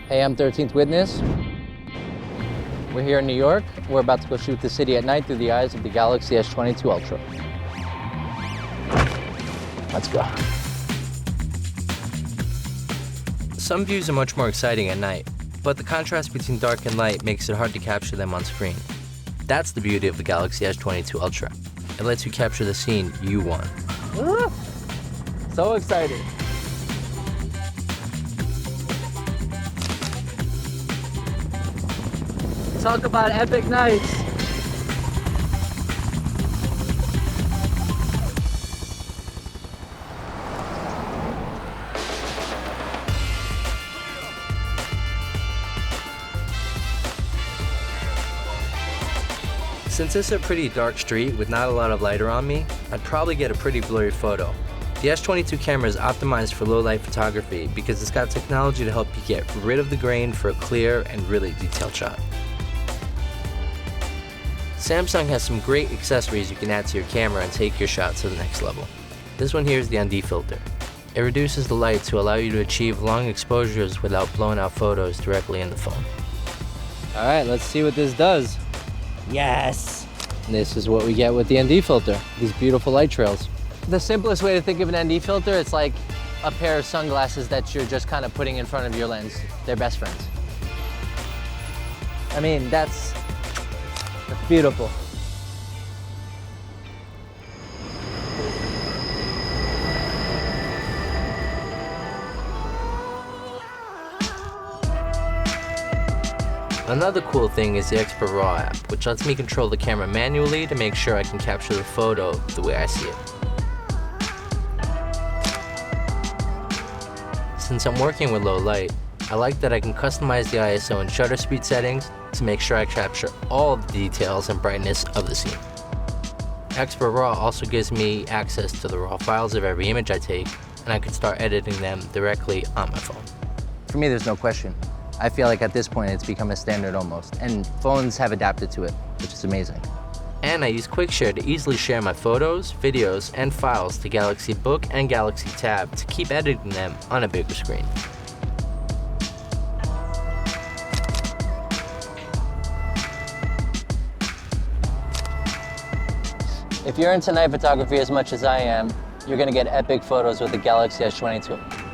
Hey, I'm 13th Witness. We're here in New York. We're about to go shoot the city at night through the eyes of the Galaxy S22 Ultra. Let's go. Some views are much more exciting at night, but the contrast between dark and light makes it hard to capture them on screen. That's the beauty of the Galaxy S22 Ultra. It lets you capture the scene you want. So excited. Talk about epic nights. Since it's a pretty dark street with not a lot of light around me, I'd probably get a pretty blurry photo. The S22 camera is optimized for low light photography because it's got technology to help you get rid of the grain for a clear and really detailed shot. Samsung has some great accessories you can add to your camera and take your shot to the next level. This one here is the ND filter. It reduces the light to allow you to achieve long exposures without blowing out photos directly in the phone. All right, let's see what this does. Yes! This is what we get with the ND filter, these beautiful light trails. The simplest way to think of an ND filter, it's like a pair of sunglasses that you're just kind of putting in front of your lens. They're best friends. I mean, that's beautiful. Another cool thing is the Expert RAW app, which lets me control the camera manually to make sure I can capture the photo the way I see it. Since I'm working with low light, I like that I can customize the ISO and shutter speed settings to make sure I capture all the details and brightness of the scene. Expert RAW also gives me access to the raw files of every image I take, and I can start editing them directly on my phone. For me, there's no question. I feel like at this point it's become a standard almost, and phones have adapted to it, which is amazing. And I use QuickShare to easily share my photos, videos, and files to Galaxy Book and Galaxy Tab to keep editing them on a bigger screen. If you're into night photography as much as I am, you're gonna get epic photos with the Galaxy S22.